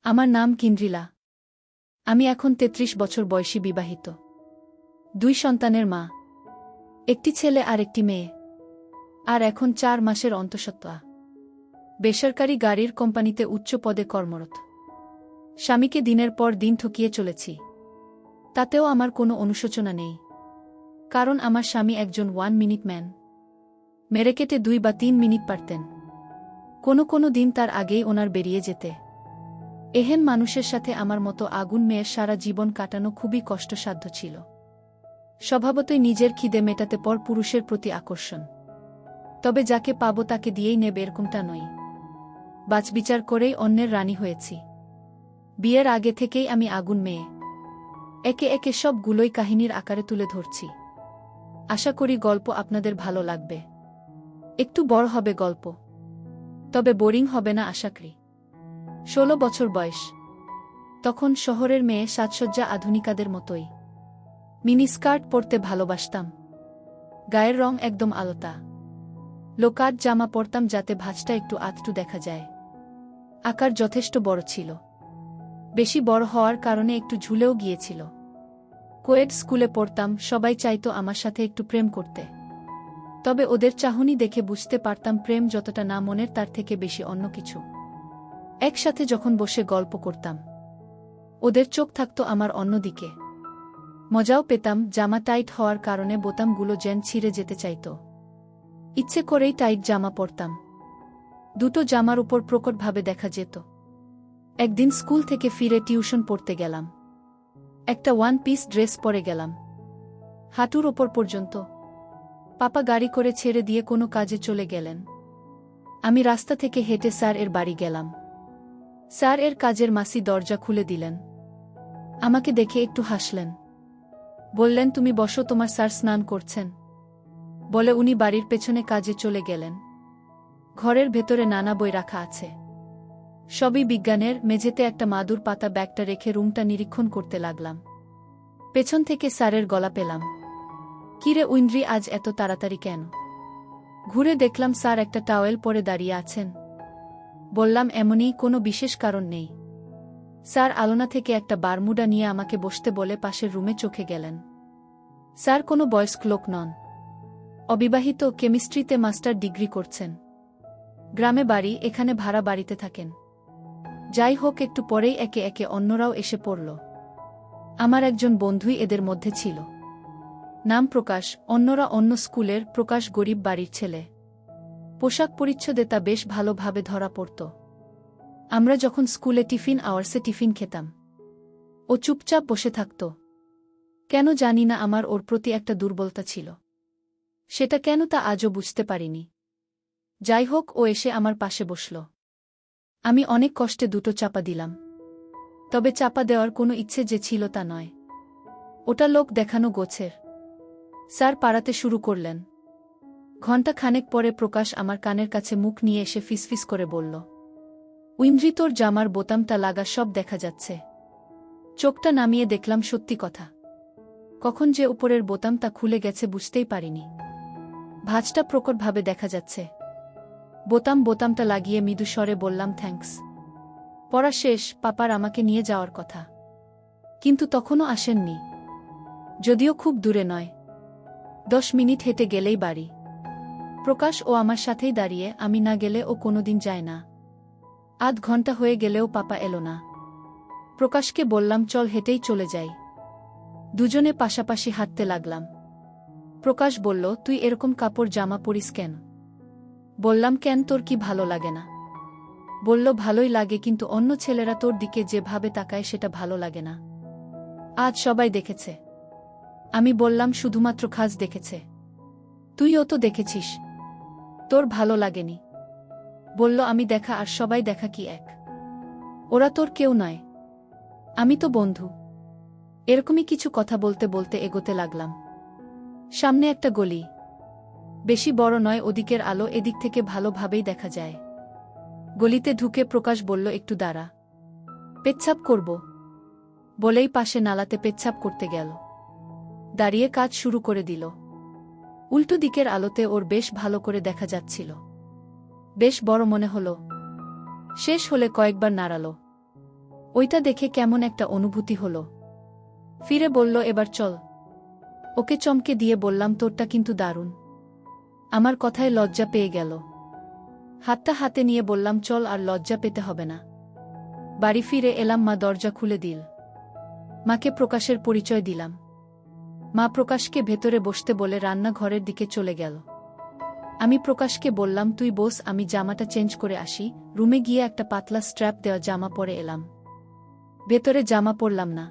আমার নাম কিন্দ্রিলা। আমি এখন ৩৩ বছর বয়সী বিবাহিত। ২ সন্তানের মা, একটি ছেলে আর একটি মেয়ে। আর এখন ৪ মাসের অন্তঃসত্ত্বা। বেসরকারি গাড়ির কোম্পানিতে উচ্চ পদে কর্মরত। স্বামীকে দিনের পর দিন ঠকিয়ে চলেছি। তাতেও আমার কোনো অনুশোচনা নেই, কারণ আমার স্বামী একজন 1 মিনিট ম্যান। মেরে কেটে ২ বা ৩ মিনিট পারতেন। কোনো দিন তার আগেই ওনার বেরিয়ে যেতে। এহেন মানুষের সাথে আমার মতো আগুন মেয়ের সারা জীবন কাটানো খুবই কষ্টসাধ্য ছিল। স্বভাবতই নিজের খিদে মেটাতে পর পুরুষের প্রতি আকর্ষণ। তবে যাকে পাবো তাকে দিয়েই নেবে এরকমটা নই। বাছবিচার করেই অন্যের রানী হয়েছি। বিয়ের আগে থেকেই আমি আগুন মেয়ে। একে একে সবগুলোই কাহিনীর আকারে তুলে ধরছি। আশা করি গল্প আপনাদের ভালো লাগবে। একটু বড় হবে গল্প, তবে বোরিং হবে না আশা করি। ১৬ বছর বয়স। তখন শহরের মেয়ে, সাজসজ্জা আধুনিকাদের মতোই। মিনি স্কার্ট পরতে ভালোবাসতাম। গায়ের রং একদম আলতা। লোকাট জামা পরতাম যাতে ভাঁজটা একটু আধটু দেখা যায়। আকার যথেষ্ট বড় ছিল। বেশি বড় হওয়ার কারণে একটু ঝুলেও গিয়েছিল। কোয়েড স্কুলে পড়তাম, সবাই চাইতো আমার সাথে একটু প্রেম করতে। তবে ওদের চাহনি দেখে বুঝতে পারতাম প্রেম যতটা না মনের তার থেকে বেশি অন্য কিছু। একসাথে যখন বসে গল্প করতাম, ওদের চোখ থাকতো আমার অন্যদিকে। মজাও পেতাম, জামা টাইট হওয়ার কারণে বোতামগুলো যেন ছিঁড়ে যেতে চাইত। ইচ্ছে করেই টাইট জামা পরতাম। দুটো জামার উপর প্রকটভাবে দেখা যেত। একদিন স্কুল থেকে ফিরে টিউশন পড়তে গেলাম। একটা 1 পিস ড্রেস পরে গেলাম, হাঁটুর ওপর পর্যন্ত। পাপা গাড়ি করে ছেড়ে দিয়ে কোনো কাজে চলে গেলেন। আমি রাস্তা থেকে হেঁটে স্যার এর বাড়ি গেলাম। স্যার এর কাজের মাসি দরজা খুলে দিলেন। আমাকে দেখে একটু হাসলেন। বললেন, তুমি বসো, তোমার স্যার স্নান করছেন। বলে উনি বাড়ির পেছনে কাজে চলে গেলেন। ঘরের ভেতরে নানা বই রাখা আছে, সবই বিজ্ঞানের। মেঝেতে একটা মাদুর পাতা ব্যাগটা রেখে রুমটা নিরীক্ষণ করতে লাগলাম। পেছন থেকে স্যারের গলা পেলাম, কিরে উইন্দ্রি, আজ এত তাড়াতাড়ি কেন? ঘুরে দেখলাম স্যার একটা টাওয়েল পরে দাঁড়িয়ে আছেন। বললাম, এমনই, কোনো বিশেষ কারণ নেই। স্যার আলনা থেকে একটা বারমুডা নিয়ে আমাকে বসতে বলে পাশের রুমে চোখে গেলেন। স্যার কোনো বয়স্ক লোক নন, অবিবাহিত, কেমিস্ট্রিতে মাস্টার ডিগ্রি করছেন। গ্রামে বাড়ি, এখানে ভাড়া বাড়িতে থাকেন। যাই হোক, একটু পরেই একে একে অন্যরাও এসে পড়ল। আমার একজন বন্ধুই এদের মধ্যে ছিল, নাম প্রকাশ। অন্যরা অন্য স্কুলের, প্রকাশ গরিব বাড়ির ছেলে। পোশাক পরিচ্ছদে তা বেশ ভালোভাবে ধরা পড়ত। আমরা যখন স্কুলে টিফিন আওয়ার্সে টিফিন খেতাম, ও চুপচাপ বসে থাকত। কেন জানি না, আমার ওর প্রতি একটা দুর্বলতা ছিল। সেটা কেন তা আজও বুঝতে পারিনি। যাই হোক, ও এসে আমার পাশে বসল। আমি অনেক কষ্টে দুটো চাপা দিলাম। তবে চাপা দেওয়ার কোনো ইচ্ছে যে ছিল তা নয়, ওটা লোক দেখানো গোছের। স্যার পাড়াতে শুরু করলেন। ঘণ্টা খানেক পরে প্রকাশ আমার কানের কাছে মুখ নিয়ে এসে ফিসফিস করে বলল, উইন্দ্রি, তোর জামার বোতামটা লাগা সব দেখা যাচ্ছে। চোখটা নামিয়ে দেখলাম সত্যি কথা। কখন যে উপরের বোতামটা খুলে গেছে বুঝতেই পারিনি। ভাঁজটা প্রকটভাবে দেখা যাচ্ছে। বোতামটা লাগিয়ে মৃদু স্বরে বললাম, থ্যাঙ্কস। পড়া শেষ, পাপার আমাকে নিয়ে যাওয়ার কথা, কিন্তু তখনও আসেননি। যদিও খুব দূরে নয়, 10 মিনিট হেঁটে গেলেই বাড়ি। প্রকাশ ও আমার সাথেই দাঁড়িয়ে, আমি না গেলে ও কোনোদিন যায় না। আধ ঘন্টা হয়ে গেলেও পাপা এলো না। প্রকাশকে বললাম, চল হেঁটেই চলে যাই। দুজনে পাশাপাশি হাঁটতে লাগলাম। প্রকাশ বলল, তুই এরকম কাপড় জামা পরিস কেন? বললাম, কেন, তোর কি ভালো লাগে না? বলল, ভালোই লাগে, কিন্তু অন্য ছেলেরা তোর দিকে যেভাবে তাকায় সেটা ভালো লাগে না। আজ সবাই দেখেছে। আমি বললাম, শুধুমাত্র খাস দেখেছে, তুইও তো দেখেছিস, তোর ভালো লাগেনি? বলল, আমি দেখা আর সবাই দেখা কি এক? ওরা তোর কেউ নয়, আমি তো বন্ধু। এরকমই কিছু কথা বলতে বলতে এগোতে লাগলাম। সামনে একটা গলি, বেশি বড় নয়, ওদিকের আলো এদিক থেকে ভালোভাবেই দেখা যায়। গলিতে ঢুকে প্রকাশ বলল, একটু দাঁড়া, পেচ্ছাপ করব। বলেই পাশে নালাতে পেচ্ছাপ করতে গেল। দাঁড়িয়ে কাজ শুরু করে দিল। উল্টো দিকের আলোতে ওর বেশ ভালো করে দেখা যাচ্ছিল। বেশ বড় মনে হলো। শেষ হলে কয়েকবার নাড়ালো। ওইটা দেখে কেমন একটা অনুভূতি হলো। ফিরে বলল, এবার চল। ওকে চমকে দিয়ে বললাম, তোরটা কিন্তু দারুণ। আমার কথায় লজ্জা পেয়ে গেল। হাতটা হাতে নিয়ে বললাম, চল, আর লজ্জা পেতে হবে না। বাড়ি ফিরে এলাম, মা দরজা খুলে দিল। মাকে প্রকাশের পরিচয় দিলাম। মা প্রকাশকে ভেতরে বসতে বলে রান্নাঘরের দিকে চলে গেল। আমি প্রকাশকে বললাম, তুই বস, আমি জামাটা চেঞ্জ করে আসি। রুমে গিয়ে একটা পাতলা স্ট্র্যাপ দেওয়া জামা পরে এলাম। ভেতরে জামা পরলাম না।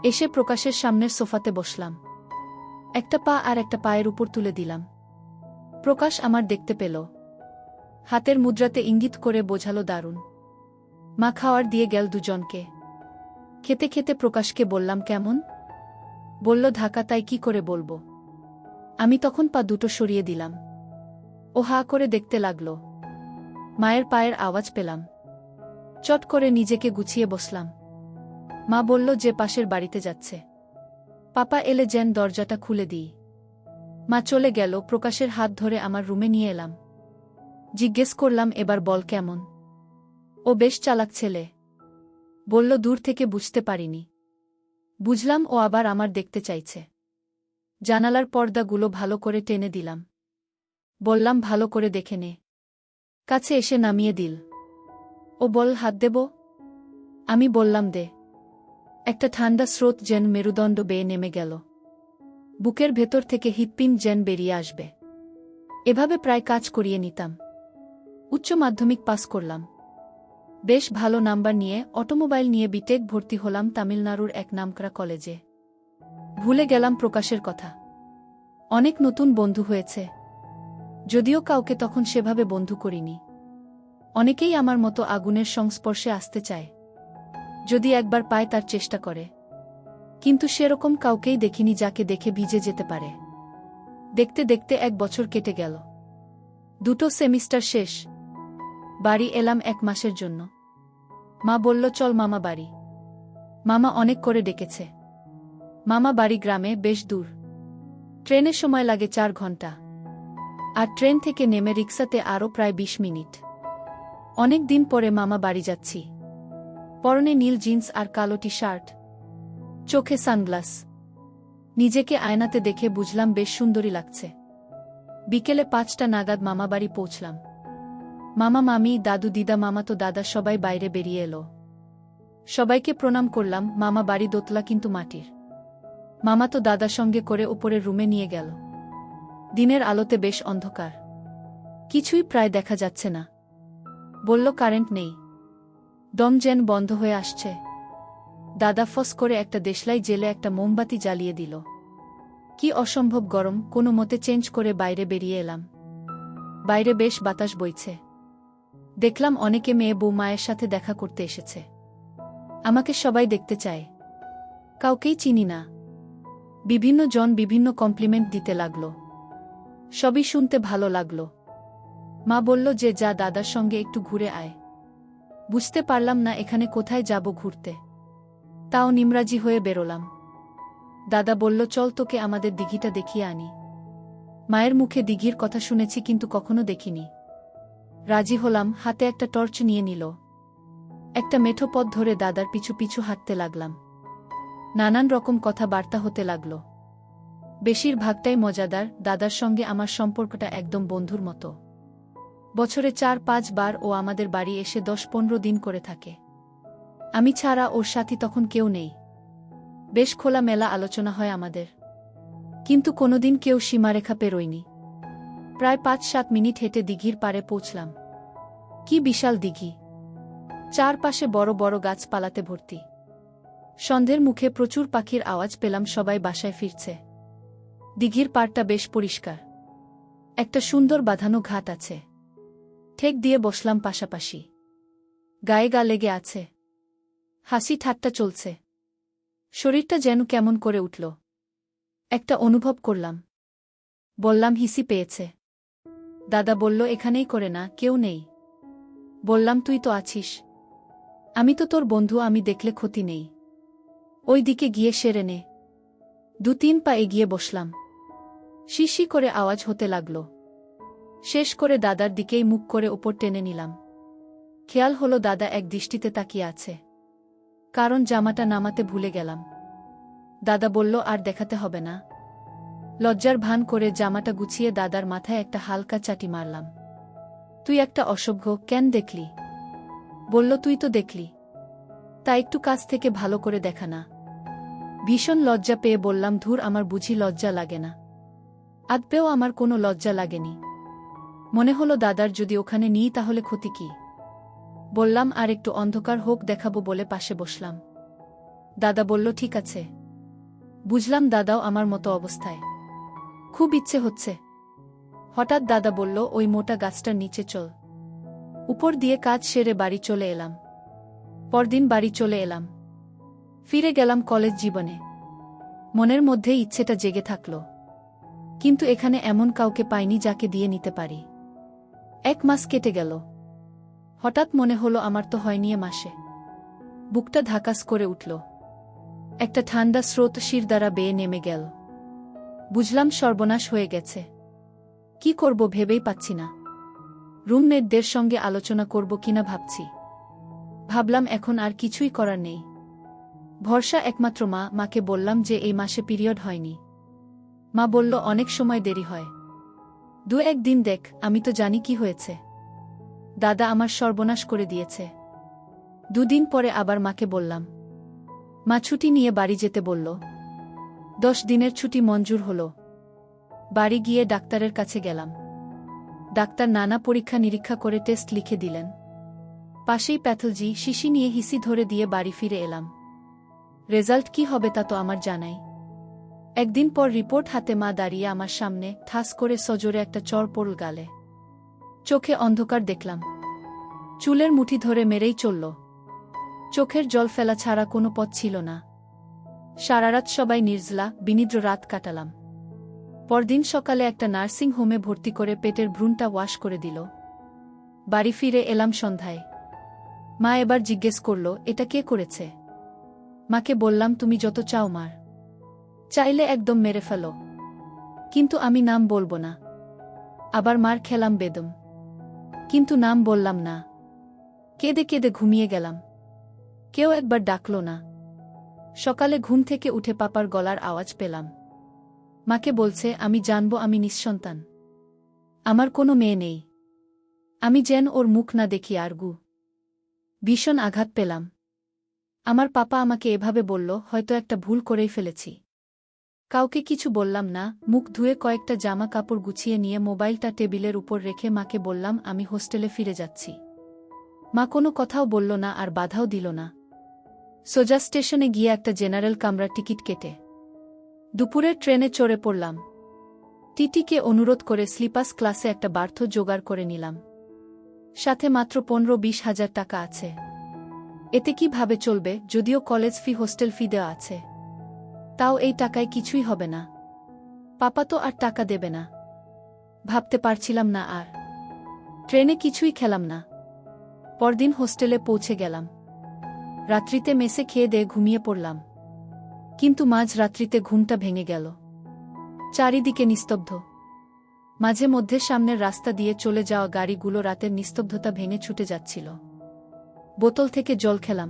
এসে প্রকাশের সামনের সোফাতে বসলাম। একটা পা আর একটা পায়ের উপর তুলে দিলাম। প্রকাশ আমার দেখতে পেল। হাতের মুদ্রাতে ইঙ্গিত করে বোঝালো, দারুণ। মা খাওয়ার দিয়ে গেল দুজনকে। খেতে খেতে প্রকাশকে বললাম, কেমন? বলল, ঢাকা। তাই কি করে বলবো? আমি তখন পা দুটো সরিয়ে দিলাম। ও হা করে দেখতে লাগল। মায়ের পায়ের আওয়াজ পেলাম। চট করে নিজেকে গুছিয়ে বসলাম। মা বলল যে পাশের বাড়িতে যাচ্ছে। পাপা এলে যেন দরজাটা খুলে দিই। মা চলে গেল। প্রকাশের হাত ধরে আমার রুমে নিয়ে এলাম। জিজ্ঞেস করলাম, এবার বল কেমন? ও বেশ চালাক ছেলে। বলল, দূর থেকে বুঝতে পারিনি। বুঝলাম ও আবার আমার দেখতে চাইছে। জানালার পর্দাগুলো ভালো করে টেনে দিলাম। বললাম, ভালো করে দেখে নে। কাছে এসে নামিয়ে দিল। ও বল, হাত দেব? আমি বললাম, দে। একটা ঠান্ডা স্রোত যেন মেরুদণ্ড বেয়ে নেমে গেল। বুকের ভেতর থেকে হৃৎপিণ্ড যেন বেরিয়ে আসবে। এভাবে প্রায় কাজ করিয়ে নিতাম। উচ্চ মাধ্যমিক পাস করলাম। বেশ ভালো নাম্বার নিয়ে অটোমোবাইল নিয়ে বিটেক ভর্তি হলাম তামিলনাড়ুর এক নামকরা কলেজে। ভুলে গেলাম প্রকাশের কথা। অনেক নতুন বন্ধু হয়েছে, যদিও কাউকে তখন সেভাবে বন্ধু করিনি। অনেকেই আমার মতো আগুনের সংস্পর্শে আসতে চায়, যদি একবার পায় তার চেষ্টা করে। কিন্তু সেরকম কাউকেই দেখিনি যাকে দেখে ভিজে যেতে পারে। দেখতে দেখতে 1 বছর কেটে গেল। 2টো সেমিস্টার শেষ। বাড়ি এলাম 1 মাসের জন্য। মা বলল, চল মামা বাড়ি। মামা অনেক করে ডেকেছে। মামা বাড়ি গ্রামে, বেশ দূর। ট্রেনে সময় লাগে 4 ঘন্টা। আর ট্রেন থেকে নেমে রিক্সাতে আরও প্রায় 20 মিনিট। অনেক দিন পরে মামা বাড়ি যাচ্ছি। পরনে নীল জিন্স আর কালো টি শার্ট, চোখে সানগ্লাস। নিজেকে আয়নাতে দেখে বুঝলাম বেশ সুন্দরী লাগছে। বিকেলে 5টা নাগাদ মামা বাড়ি পৌঁছলাম। মামা, মামি, দাদু, দিদা, মামাতো দাদা সবাই বাইরে বেরিয়ে এলো। সবাইকে প্রণাম করলাম। মামা বাড়ি দোতলা কিন্তু মাটির। মামাতো দাদা সঙ্গে করে উপরের রুমে নিয়ে গেল। দিনের আলোতে বেশ অন্ধকার, কিছুই প্রায় দেখা যাচ্ছে না। বলল, কারেন্ট নেই। দম যেন বন্ধ হয়ে আসছে। দাদা ফস করে একটা দেশলাই জেলে একটা মোমবাতি জ্বালিয়ে দিল। কি অসম্ভব গরম। কোনো মতে চেঞ্জ করে বাইরে বেরিয়ে এলাম। বাইরে বেশ বাতাস বইছে। দেখলাম অনেকে মেয়ে বউ মায়ের সাথে দেখা করতে এসেছে। আমাকে সবাই দেখতে চায়। কাউকেই চিনি না। বিভিন্ন জন বিভিন্ন কমপ্লিমেন্ট দিতে লাগল। সবই শুনতে ভালো লাগল। মা বলল যে, যা দাদার সঙ্গে একটু ঘুরে আয়। বুঝতে পারলাম না এখানে কোথায় যাব ঘুরতে। তাও নিমরাজি হয়ে বেরোলাম। দাদা বলল, চল তোকে আমাদের দিঘিটা দেখিয়ে আনি। মায়ের মুখে দিঘির কথা শুনেছি কিন্তু কখনো দেখিনি। রাজি হলাম। হাতে একটা টর্চ নিয়ে নিল। একটা মেঠো পথ ধরে দাদার পিছু পিছু হাঁটতে লাগলাম। নানান রকম কথাবার্তা হতে লাগল। বেশিরভাগটাই মজাদার। দাদার সঙ্গে আমার সম্পর্কটা একদম বন্ধুর মতো। বছরে 4-5 বার ও আমাদের বাড়ি এসে 10-15 দিন করে থাকে। আমি ছাড়া ওর সাথী তখন কেউ নেই। বেশ খোলামেলা আলোচনা হয় আমাদের, কিন্তু কোনোদিন কেউ সীমারেখা পেরোয়নি। প্রায় 5-7 মিনিট হেঁটে দিঘির পাড়ে পৌঁছলাম। কি বিশাল দিঘি! চারপাশে বড় বড় গাছপালাতে ভর্তি। সন্ধ্যের মুখে প্রচুর পাখির আওয়াজ পেলাম। সবাই বাসায় ফিরছে। দিঘির পাড়টা বেশ পরিষ্কার। একটা সুন্দর বাঁধানো ঘাট আছে। ঠেক দিয়ে বসলাম পাশাপাশি। গায়ে গা লেগে আছে। হাসি ঠাট্টা চলছে। শরীরটা যেন কেমন করে উঠল। একটা অনুভব করলাম। বললাম, হিসি পেয়েছে। দাদা বলল, এখানেই করে না, কেউ নেই। বললাম, তুই তো আছিস। আমি তো তোর বন্ধু, আমি দেখলে ক্ষতি নেই। ওই দিকে গিয়ে সেরে নে। 2-3 পা এগিয়ে বসলাম। শিশি করে আওয়াজ হতে লাগল। শেষ করে দাদার দিকেই মুখ করে ওপর টেনে নিলাম। খেয়াল হলো দাদা এক দৃষ্টিতে তাকিয়ে আছে। কারণ জামাটা নামাতে ভুলে গেলাম। দাদা বলল, আর দেখাতে হবে না। লজ্জার ভান করে জামাটা গুছিয়ে দাদার মাথায় একটা হালকা চাটি মারলাম। তুই একটা অসভ্য, কেন দেখলি? বলল, তুই তো দেখলি, তা একটু কাছ থেকে ভালো করে দেখা না। ভীষণ লজ্জা পেয়ে বললাম, ধুর, আমার বুঝি লজ্জা লাগে না? আদপেও আমার কোনো লজ্জা লাগেনি। মনে হলো দাদার যদি ওখানে নিই তাহলে ক্ষতি কি। বললাম, আর একটু অন্ধকার হোক দেখাবো বলে পাশে বসলাম। দাদা বলল, ঠিক আছে। বুঝলাম দাদাও আমার মতো অবস্থায়। খুব ইচ্ছে হচ্ছে। হঠাৎ দাদা বলল, ওই মোটা গাছটার নিচে চল। উপর দিয়ে কাজ সেরে বাড়ি চলে এলাম। পরদিন বাড়ি চলে এলাম। ফিরে গেলাম কলেজ জীবনে। মনের মধ্যে ইচ্ছেটা জেগে থাকল, কিন্তু এখানে এমন কাউকে পাইনি যাকে দিয়ে নিতে পারি। 1 মাস কেটে গেল। হঠাৎ মনে হলো আমার তো হয়নি এ মাসে। বুকটা ধাকাস করে উঠল। একটা ঠান্ডা স্রোত শির দ্বারা বেয়ে নেমে গেল। বুঝলাম সর্বনাশ হয়ে গেছে। কি করব ভেবেই পাচ্ছি না। রুমমেটদের সঙ্গে আলোচনা করব কিনা ভাবছি। ভাবলাম এখন আর কিছুই করার নেই। ভরসা একমাত্র মা। মাকে বললাম যে এই মাসে পিরিয়ড হয়নি। মা বলল, অনেক সময় দেরি হয়, 2-1 দিন দেখ। আমি তো জানি কি হয়েছে। দাদা আমার সর্বনাশ করে দিয়েছে। 2 দিন পরে আবার মাকে বললাম। মা ছুটি নিয়ে বাড়ি যেতে বলল। 10 দিনের ছুটি মঞ্জুর হল। বাড়ি গিয়ে ডাক্তারের কাছে গেলাম। ডাক্তার নানা পরীক্ষা নিরীক্ষা করে টেস্ট লিখে দিলেন। পাশেই প্যাথলজি শিশি নিয়ে হিসি ধরে দিয়ে বাড়ি ফিরে এলাম। রেজাল্ট কি হবে তা তো আমার জানাই। একদিন পর রিপোর্ট হাতে মা দাঁড়িয়ে আমার সামনে, ঠাস করে সজোরে একটা চড় পড়ল গালে। চোখে অন্ধকার দেখলাম। চুলের মুঠি ধরে মেরেই চলল। চোখের জল ফেলা ছাড়া কোনো পথ ছিল না। সারারাত সবাই নির্জলা বিনিদ্র রাত কাটালাম। পরদিন সকালে একটা নার্সিং হোমে ভর্তি করে পেটের ভ্রূণটা ওয়াশ করে দিল। বাড়ি ফিরে এলাম সন্ধ্যায়। মা এবার জিজ্ঞেস করল, এটা কে করেছে? মাকে বললাম, তুমি যত চাও মার, চাইলে একদম মেরে ফেলো, কিন্তু আমি নাম বলবো না। আবার মার খেলাম বেদম, কিন্তু নাম বললাম না। কেঁদে কেঁদে ঘুমিয়ে গেলাম। কেউ একবার ডাকল না। সকালে ঘুম থেকে উঠে পাপার গলার আওয়াজ পেলাম। মাকে বলছে, আমি জানব আমি নিঃসন্তান, আমার কোনো মেয়ে নেই। আমি যেন ওর মুখ না দেখি আরগু। ভীষণ আঘাত পেলাম। আমার পাপা আমাকে এভাবে বলল, হয়তো একটা ভুল করেই ফেলেছি। কাউকে কিছু বললাম না। মুখ ধুয়ে কয়েকটা জামা কাপড় গুছিয়ে নিয়ে মোবাইলটা টেবিলের উপর রেখে মাকে বললাম, আমি হোস্টেলে ফিরে যাচ্ছি। মা কোনো কথাও বলল না আর বাধাও দিল না। সোজা স্টেশনে গিয়ে একটা জেনারেল কামরা টিকিট কেটে দুপুরের ট্রেনে চড়ে পড়লাম। টিটিকে অনুরোধ করে স্লিপাস ক্লাসে একটা বার্থ জোগাড় করে নিলাম। সাথে মাত্র 15-20 হাজার টাকা আছে। এতে কিভাবে চলবে? যদিও কলেজ ফি হোস্টেল ফি দেওয়া আছে, তাও এই টাকায় কিছুই হবে না। পাপা তো আর টাকা দেবে না। ভাবতে পারছিলাম না আর। ট্রেনে কিছুই খেলাম না। পরদিন হোস্টেলে পৌঁছে গেলাম। রাত্রিতে মেসে খেয়ে দিয়ে ঘুমিয়ে পড়লাম। কিন্তু মাঝ রাত্রিতে ঘুমটা ভেঙে গেল। চারিদিকে নিস্তব্ধ। মাঝে মধ্যে সামনের রাস্তা দিয়ে চলে যাওয়া গাড়িগুলো রাতের নিস্তব্ধতা ভেঙে ছুটে যাচ্ছিল। বোতল থেকে জল খেলাম।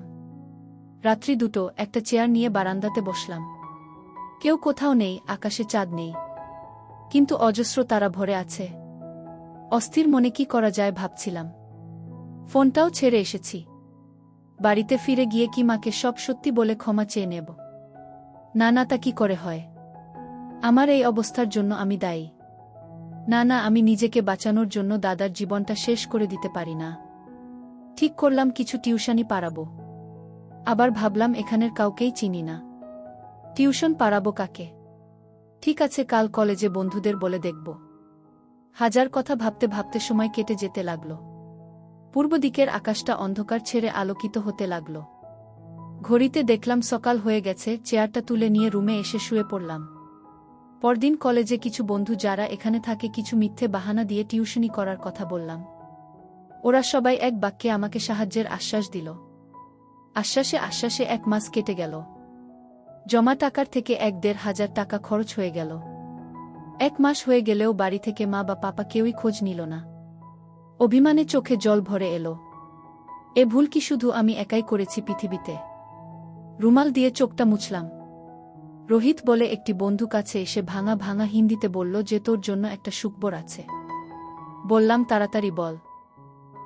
রাত্রি 2টো, একটা চেয়ার নিয়ে বারান্দাতে বসলাম। কেউ কোথাও নেই, আকাশে চাঁদ নেই, কিন্তু অজস্র তারা ভরে আছে। অস্থির মনে কি করা যায় ভাবছিলাম। ফোনটাও ছেড়ে এসেছি। বাড়িতে ফিরে গিয়ে কি মাকে সব সত্যি বলে ক্ষমা চেয়ে নেব? না না, তা কি করে হয়? আমার এই অবস্থার জন্য আমি দায়ী। না না, আমি নিজেকে বাঁচানোর জন্য দাদার জীবনটা শেষ করে দিতে পারি না। ঠিক করলাম কিছু টিউশনি পাড়াবো। আবার ভাবলাম এখানের কাউকেই চিনি না, টিউশন পাড়াবো কাকে? ঠিক আছে, কাল কলেজে বন্ধুদের বলে দেখব। হাজার কথা ভাবতে ভাবতে সময় কেটে যেতে লাগল। পূর্ব দিকের আকাশটা অন্ধকার ছেড়ে আলোকিত হতে লাগল। ঘড়িতে দেখলাম সকাল হয়ে গেছে। চেয়ারটা তুলে নিয়ে রুমে এসে শুয়ে পড়লাম। পরদিন কলেজে কিছু বন্ধু যারা এখানে থাকে কিছু মিথ্যে বাহানা দিয়ে টিউশনি করার কথা বললাম। ওরা সবাই এক বাক্যে আমাকে সাহায্যের আশ্বাস দিল। আশ্বাসে আশ্বাসে 1 মাস কেটে গেল। জমা টাকার থেকে 1-1.5 হাজার টাকা খরচ হয়ে গেল। 1 মাস হয়ে গেলেও বাড়ি থেকে মা বা পাপা কেউই খোঁজ নিল না। অভিমানে চোখে জল ভরে এলো। এ ভুল কি শুধু আমি একাই করেছি পৃথিবীতে? রুমাল দিয়ে চোখটা মুছলাম। রোহিত বলে একটি বন্ধু কাছে এসে ভাঙা ভাঙা হিন্দিতে বলল যে তোর জন্য একটা সুখবর আছে। বললাম তাড়াতাড়ি বল।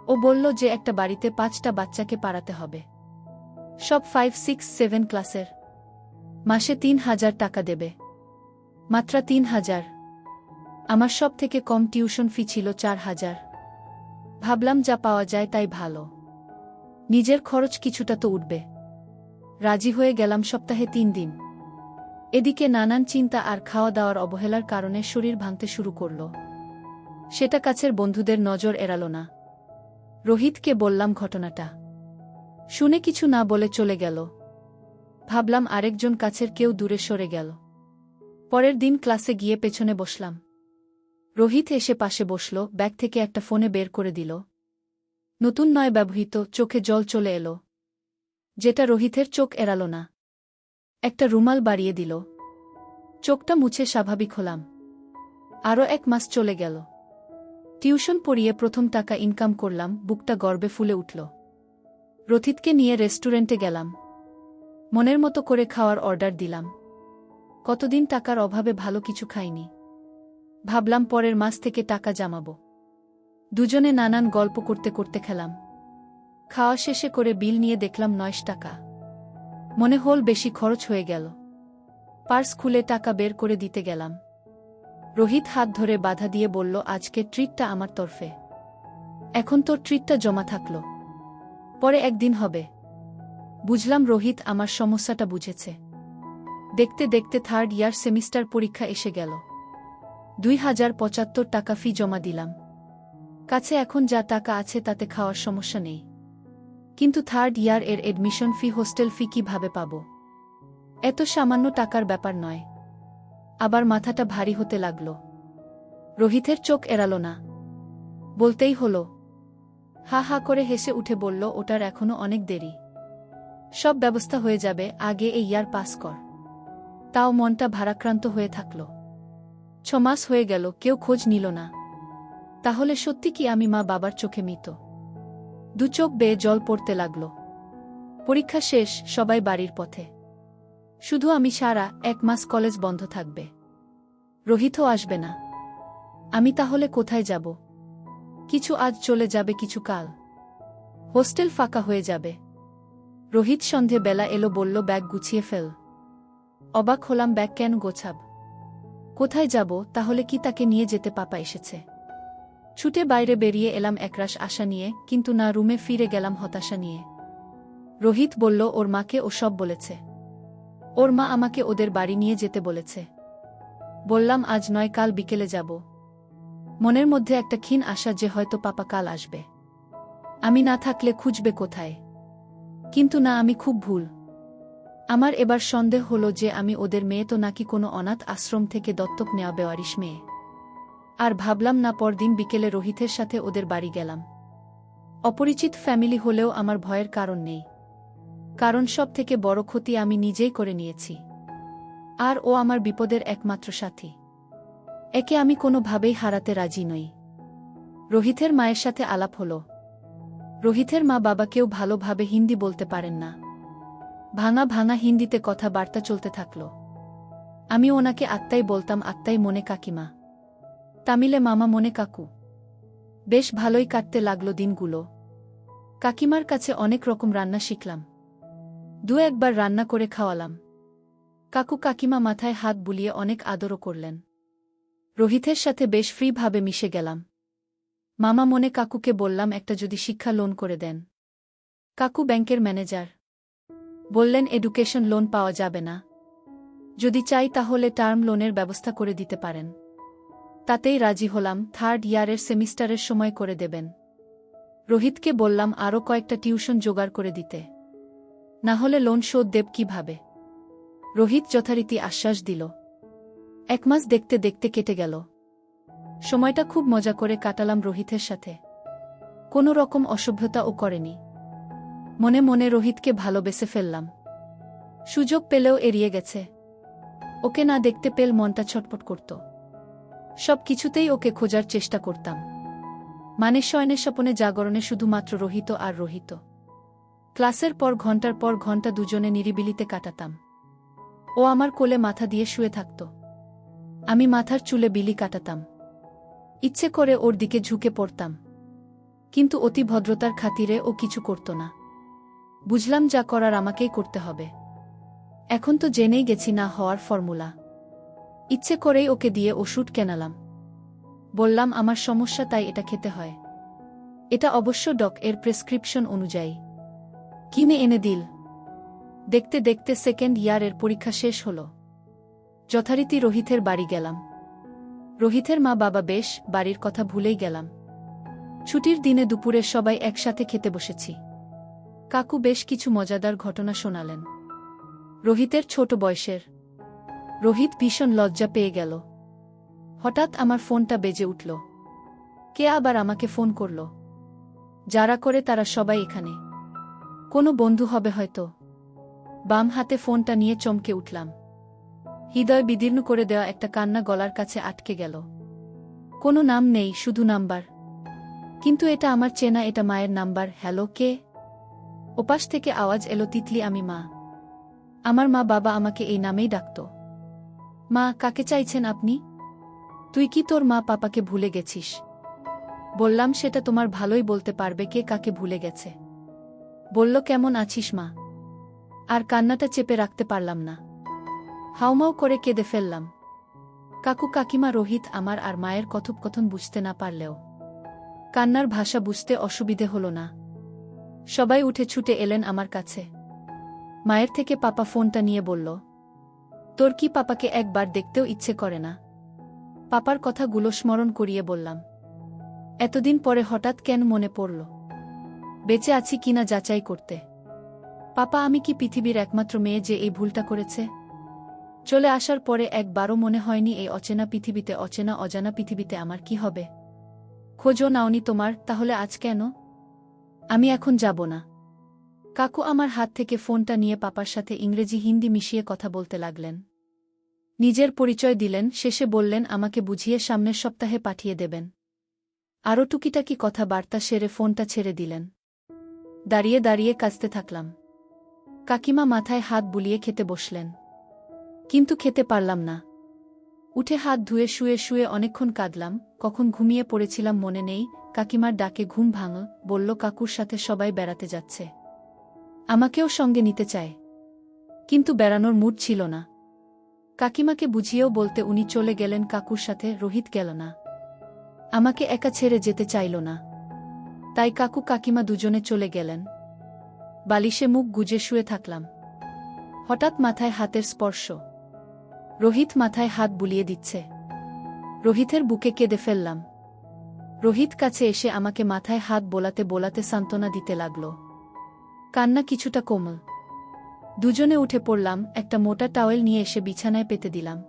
ও বলল যে একটা বাড়িতে 5টা বাচ্চাকে পাড়াতে হবে, সব 5, 6, 7 ক্লাসের। মাসে 3,000 টাকা দেবে। মাত্র 3,000। আমার সব থেকে কম টিউশন ফি ছিল 4,000। ভাবলাম যা পাওয়া যায় তাই ভালো, নিজের খরচ কিছুটা তো উঠবে। রাজি হয়ে গেলাম সপ্তাহে 3 দিন। এদিকে নানান চিন্তা আর খাওয়া দাওয়ার অবহেলার কারণে শরীর ভাঙতে শুরু করল। সেটা কাছের বন্ধুদের নজর এড়াল না। রোহিতকে বললাম ঘটনাটা। শুনে কিছু না বলে চলে গেল। ভাবলাম আরেকজন কাছের কেউ দূরে সরে গেল। পরের দিন ক্লাসে গিয়ে পেছনে বসলাম। রোহিত এসে পাশে বসল, ব্যাগ থেকে একটা ফোনে বের করে দিল। নতুন নয়, ব্যবহৃত। চোখে জল চলে এলো, যেটা রোহিতের চোখ এড়াল না। একটা রুমাল বাড়িয়ে দিল। চোখটা মুছে স্বাভাবিক হলাম। আরও 1 মাস চলে গেল। টিউশন পড়িয়ে প্রথম টাকা ইনকাম করলাম, বুকটা গর্বে ফুলে উঠল। রথিতকে নিয়ে রেস্টুরেন্টে গেলাম। মনের মতো করে খাওয়ার অর্ডার দিলাম। কতদিন টাকার অভাবে ভালো কিছু খাইনি। ভাবলাম পরের মাস থেকে টাকা জমাবো। দুজনে নানান গল্প করতে করতে খেলাম। খাওয়া শেষে করে বিল নিয়ে দেখলাম 9 টাকা। মনে হল বেশি খরচ হয়ে গেল। পার্স খুলে টাকা বের করে দিতে গেলাম। রোহিত হাত ধরে বাধা দিয়ে বলল, আজকে ট্রিটটা আমার তরফে। এখন তোর ট্রিটটা জমা থাকলো, পরে একদিন হবে। বুঝলাম রোহিত আমার সমস্যাটা বুঝেছে। দেখতে দেখতে 3rd ইয়ার সেমিস্টার পরীক্ষা এসে গেল। 2,075 টাকা ফি জমা দিলাম। কাছে এখন যা টাকা আছে তাতে খাওয়ার সমস্যা নেই। কিন্তু 3rd ইয়ার এর এডমিশন ফি, হোস্টেল ফি কিভাবে পাব? এত সামান্য টাকার ব্যাপার নয়। আবার মাথাটা ভারী হতে লাগল। রোহিতের চোখ এড়াল না। বলতেই হলো। হা হা করে হেসে উঠে বলল, ওটার এখনো অনেক দেরি। সব ব্যবস্থা হয়ে যাবে, আগে এই ইয়ার পাস কর। তাও মনটা ভারাক্রান্ত হয়ে থাকল। 6 মাস হয়ে গেল, কেউ খোঁজ নিল না। তাহলে সত্যি কি আমি মা বাবার চোখে মৃত? 2 চোখ বেয়ে জল পড়তে লাগল। পরীক্ষা শেষ, সবাই বাড়ির পথে। শুধু আমি সারা 1 মাস কলেজ বন্ধ থাকবে। রোহিতও আসবে না। আমি তাহলে কোথায় যাব? কিছু আজ চলে যাবে, কিছু কাল। হোস্টেল ফাঁকা হয়ে যাবে। রোহিত সন্ধে বেলা এলো, বলল ব্যাগ গুছিয়ে ফেল। অবাক হলাম, ব্যাগ কেন গোছাব? কোথায় যাব? তাহলে কি তাকে নিয়ে যেতে পাপা এসেছে? ছুটে বাইরে বেরিয়ে এলাম একরাশ আশা নিয়ে, কিন্তু না, রুমে ফিরে গেলাম হতাশা নিয়ে। রোহিত বলল ওর মাকে ও সব বলেছে। ওর মা আমাকে ওদের বাড়ি নিয়ে যেতে বলেছে। বললাম আজ নয়, কাল বিকেলে যাব। মনের মধ্যে একটা ক্ষীণ আশা যে হয়তো পাপা কাল আসবে। আমি না থাকলে খুঁজবে কোথায়? কিন্তু না, আমি খুব ভুল। আমার এবার সন্দেহ হলো যে আমি ওদের মেয়ে তো নাকি কোনো অনাথ আশ্রম থেকে দত্তক নেওয়া বেওয়ারিশ মেয়ে। আর ভাবলাম না, পরদিন বিকেলে রোহিতের সাথে ওদের বাড়ি গেলাম। অপরিচিত ফ্যামিলি হলেও আমার ভয়ের কারণ নেই, কারণ সব থেকে বড় ক্ষতি আমি নিজেই করে নিয়েছি। আর ও আমার বিপদের একমাত্র সাথী। একে আমি কোনোভাবেই হারাতে রাজি নই। রোহিতের মায়ের সাথে আলাপ হলো। রোহিতের মা বাবা কেউ ভালোভাবে হিন্দি বলতে পারেন না। ভাঙা ভাঙা হিন্দিতে কথাবার্তা চলতে থাকল। আমি ওনাকে আত্মাই বলতাম, আত্মাই মনে কাকিমা, তামিলে মামা মনে কাকু। বেশ ভালোই কাটতে লাগলো দিনগুলো। কাকিমার কাছে অনেক রকম রান্না শিখলাম। 2-1 বার রান্না করে খাওয়ালাম। কাকু কাকিমা মাথায় হাত বুলিয়ে অনেক আদরও করলেন। রোহিতের সাথে বেশ ফ্রিভাবে মিশে গেলাম। মামা মনে কাকুকে বললাম একটা যদি শিক্ষা লোন করে দেন। কাকু ব্যাংকের ম্যানেজার। বললেন এডুকেশন লোন পাওয়া যাবে না, যদি চাই তাহলে টার্ম লোনের ব্যবস্থা করে দিতে পারেন। তাতেই রাজি হলাম। 3rd ইয়ারের সেমিস্টারের সময় করে দেবেন। রোহিতকে বললাম আরও কয়েকটা টিউশন জোগাড় করে দিতে, না হলে লোন শোধ দেব কিভাবে। রোহিত যথারীতি আশ্বাস দিল। 1 মাস দেখতে দেখতে কেটে গেল। সময়টা খুব মজা করে কাটালাম রোহিতের সাথে। কোনো রকম অসভ্যতাও করেনি। মনে মনে রোহিতকে ভালোবেসে ফেললাম। সুযোগ পেলেও এড়িয়ে গেছে। ওকে না দেখতে পেল মনটা ছটপট করত। সব কিছুতেই ওকে খোঁজার চেষ্টা করতাম। মানে শয়নে স্বপনে জাগরণে শুধুমাত্র রোহিত আর রোহিত। ক্লাসের পর ঘন্টা দুজনে নিরিবিলিতে কাটাতাম। ও আমার কোলে মাথা দিয়ে শুয়ে থাকত, আমি মাথার চুলে বিলি কাটাতাম। ইচ্ছে করে ওর দিকে ঝুঁকে পড়তাম, কিন্তু অতি ভদ্রতার খাতিরে ও কিছু করত না। বুঝলাম যা করার আমাকেই করতে হবে। এখন তো জেনেই গেছি না হওয়ার ফর্মুলা। ইচ্ছে করেই ওকে দিয়ে ওষুধ কেনালাম। বললাম আমার সমস্যা, তাই এটা খেতে হয়। এটা অবশ্য এর প্রেসক্রিপশন অনুযায়ী। কিনে এনে দিল। দেখতে দেখতে সেকেন্ড ইয়ারের পরীক্ষা শেষ হল। যথারীতি রোহিতের বাড়ি গেলাম। রোহিতের মা বাবা বেশ, বাড়ির কথা ভুলেই গেলাম। ছুটির দিনে দুপুরে সবাই একসাথে খেতে বসেছি। কাকু বেশ কিছু মজাদার ঘটনা শোনালেন। রোহিতের ছোট বয়সের। রোহিত ভীষণ লজ্জা পেয়ে গেল। হঠাৎ আমার ফোনটা বেজে উঠল। কে আবার আমাকে ফোন করল? যারা করে তারা সবাই এখানে। কোনো বন্ধু হবে হয়তো। বাম হাতে ফোনটা নিয়ে চমকে উঠলাম। হৃদয় বিদীর্ণ করে দেওয়া একটা কান্না গলার কাছে আটকে গেল। কোনো নাম নেই, শুধু নাম্বার। কিন্তু এটা আমার চেনা, এটা মায়ের নাম্বার। হ্যালো, কে? ওপাশ থেকে আওয়াজ এলো, তিতলি, আমি মা। আমার মা বাবা আমাকে এই নামেই ডাকত। মা, কাকে চাইছেন আপনি? তুই কি তোর মা পাপাকে ভুলে গেছিস? বললাম, সেটা তোমার ভালোই বলতে পারবে কে কাকে ভুলে গেছে। বলল, কেমন আছিস মা? আর কান্নাটা চেপে রাখতে পারলাম না। হাউমাউ করে কেঁদে ফেললাম। কাকু কাকিমা রোহিত আমার আর মায়ের কথোপকথন বুঝতে না পারলেও কান্নার ভাষা বুঝতে অসুবিধে হল না। সবাই উঠে ছুটে এলেন আমার কাছে। মায়ের থেকে পাপা ফোনটা নিয়ে বলল, তোর কি পাপাকে একবার দেখতেও ইচ্ছে করে না? পাপার কথাগুলো স্মরণ করিয়ে বললাম। এতদিন পরে হঠাৎ কেন মনে পড়ল বেঁচে আছি কিনা যাচাই করতে। পাপা, আমি কি পৃথিবীর একমাত্র মেয়ে যে এই ভুলটা করেছে? চলে আসার পরে একবারও মনে হয়নি এই অচেনা পৃথিবীতে, অচেনা অজানা পৃথিবীতে আমার কি হবে? খোঁজও নাওনি তোমার, তাহলে আজ কেন? আমি এখন যাব না। কাকু আমার হাত থেকে ফোনটা নিয়ে পাপার সাথে ইংরেজি হিন্দি মিশিয়ে কথা বলতে লাগলেন। নিজের পরিচয় দিলেন, শেষে বললেন আমাকে বুঝিয়ে সামনের সপ্তাহে পাঠিয়ে দেবেন। আরও টুকিটাকি কথাবার্তা সেরে ফোনটা ছেড়ে দিলেন। দাঁড়িয়ে দাঁড়িয়ে কাঁদতে থাকলাম। কাকিমা মাথায় হাত বুলিয়ে খেতে বসলেন, কিন্তু খেতে পারলাম না। উঠে হাত ধুয়ে শুয়ে শুয়ে অনেকক্ষণ কাঁদলাম। কখন ঘুমিয়ে পড়েছিলাম মনে নেই। কাকিমার ডাকে ঘুম ভাঙল। বলল, কাকুর সাথে সবাই বেড়াতে যাচ্ছে, আমাকেও সঙ্গে নিতে চায়। কিন্তু বেড়ানোর মুড ছিল না। কাকিমাকে বুঝিয়েও বলতে উনি চলে গেলেন কাকুর সাথে, রোহিত গেল না। আমাকে একা ছেড়ে যেতে চাইল না। তাই কাকু কাকিমা দুজনে চলে গেলেন। বালিশে মুখ গুজে শুয়ে থাকলাম। হঠাৎ মাথায় হাতের স্পর্শ। রোহিত মাথায় হাত বুলিয়ে দিচ্ছে। রোহিতের বুকে কেঁদে ফেললাম। রোহিত কাছে এসে আমাকে মাথায় হাত বোলাতে বোলাতে সান্ত্বনা দিতে লাগল। কান্না কিছুটা কমল। দুজনে উঠে পড়লাম। একটা মোটা টাওয়েল নিয়ে এসে বিছানায় পেতে দিলাম।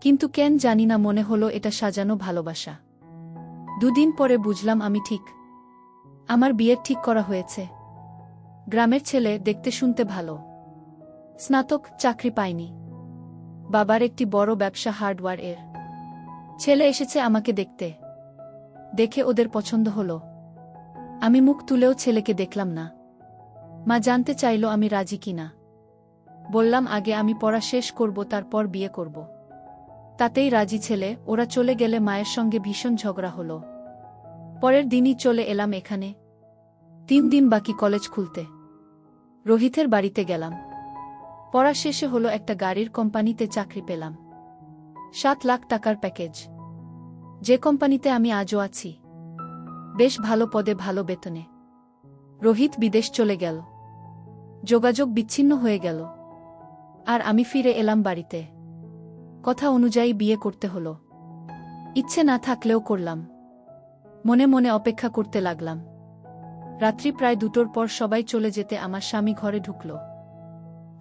কিন্তু কেন জানি না মনে হলো এটা সাজানো ভালোবাসা। দুদিন পরে বুঝলাম আমি ঠিক। আমার বিয়ের ঠিক করা হয়েছে। গ্রামের ছেলে, দেখতে শুনতে ভালো, স্নাতক, চাকরি পায়নি। বাবার একটি বড় ব্যবসা হার্ডওয়্যার এর। ছেলে এসেছে আমাকে দেখতে। দেখে ওদের পছন্দ হলো। আমি মুখ তুলেও ছেলেকে দেখলাম না। মা জানতে চাইল আমি রাজি কিনা। বললাম, আগে আমি পড়া শেষ করব, তারপর বিয়ে করব। তাতেই রাজি ছেলে। ওরা চলে গেলে মায়ের সঙ্গে ভীষণ ঝগড়া হলো। পরের দিনই চলে এলাম এখানে। 3 দিন বাকি কলেজ খুলতে। রোহিতের বাড়িতে গেলাম। পড়া শেষে হলো একটা গাড়ির কোম্পানিতে চাকরি পেলাম। 7 লাখ টাকার প্যাকেজ। যে কোম্পানিতে আমি আজও আছি। বেশ ভালো পদে, ভালো বেতনে। রোহিত বিদেশ চলে গেল। যোগাযোগ বিচ্ছিন্ন হয়ে গেল। আর আমি ফিরে এলাম বাড়িতে। কথা অনুযায়ী বিয়ে করতে হলো। ইচ্ছে না থাকলেও করলাম। মনে মনে অপেক্ষা করতে লাগলাম। রাত্রি প্রায় 2টোর পর সবাই চলে যেতে আমার স্বামী ঘরে ঢুকল।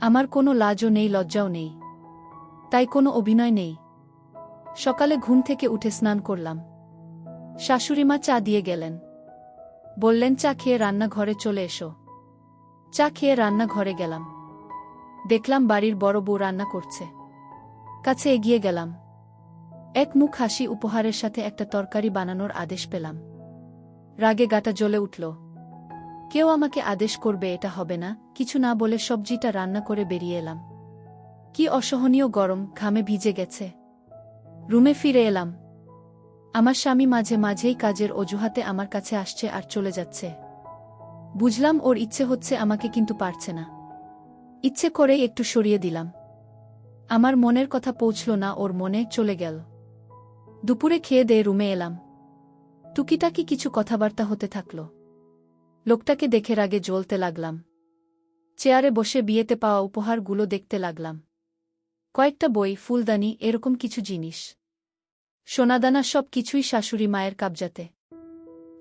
আমার কোনো লাজও নেই, লজ্জাও নেই। তাই কোনো অভিনয় নেই। সকালে ঘুম থেকে উঠে স্নান করলাম। শাশুড়িমা চা দিয়ে গেলেন। বললেন, চা খেয়ে রান্নাঘরে চলে এসো। চা খেয়ে রান্নাঘরে গেলাম। দেখলাম বাড়ির বড় বউ রান্না করছে। কাছে এগিয়ে গেলাম। এক মুখ হাসি উপহারের সাথে একটা তরকারি বানানোর আদেশ পেলাম। রাগে গাটা জ্বলে উঠল। কেউ আমাকে আদেশ করবে এটা হবে না, কিছু না বলে সবজিটা রান্না করে বেরিয়ে এলাম। কি অসহনীয় গরম, ঘামে ভিজে গেছে। রুমে ফিরে এলাম। আমার স্বামী মাঝে মাঝেই কাজের অজুহাতে আমার কাছে আসছে আর চলে যাচ্ছে। বুঝলাম ওর ইচ্ছে হচ্ছে আমাকে, কিন্তু পারছে না। ইচ্ছে করেই একটু সরিয়ে দিলাম। আমার মনের কথা পৌঁছল না ওর মনে, চলে গেল। দুপুরে খেয়ে দিয়ে রুমে এলাম। টুকিটাকি কিছু কথাবার্তা হতে থাকল। লোকটাকে দেখে রাগে জ্বলতে লাগলাম। চেয়ারে বসে বিয়েতে পাওয়া উপহারগুলো দেখতে লাগলাম। কয়েকটা বই, ফুলদানি, এরকম কিছু জিনিস। সোনাদানা সব কিছুই শাশুড়ি মায়ের কাবজাতে।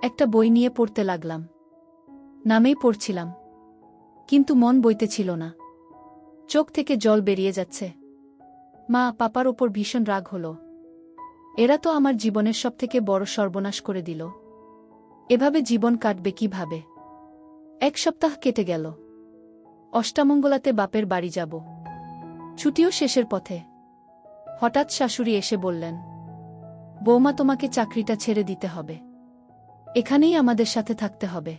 একটা বই নিয়ে পড়তে লাগলাম। নামেই পড়ছিলাম, কিন্তু মন বইতেছিল না। চোখ থেকে জল বেরিয়ে যাচ্ছে। মা পাপার ওপর ভীষণ রাগ হল। এরা তো আমার জীবনের সবথেকে বড় সর্বনাশ করে দিল। এভাবে জীবন কাটবে কিভাবে? 1 সপ্তাহ কেটে গেল। অষ্টামঙ্গলাতে বাপের বাড়ি যাব। ছুটিও শেষের পথে। হঠাৎ শাশুড়ি এসে বললেন, বৌমা তোমাকে চাকরিটা ছেড়ে দিতে হবে। এখানেই আমাদের সাথে থাকতে হবে।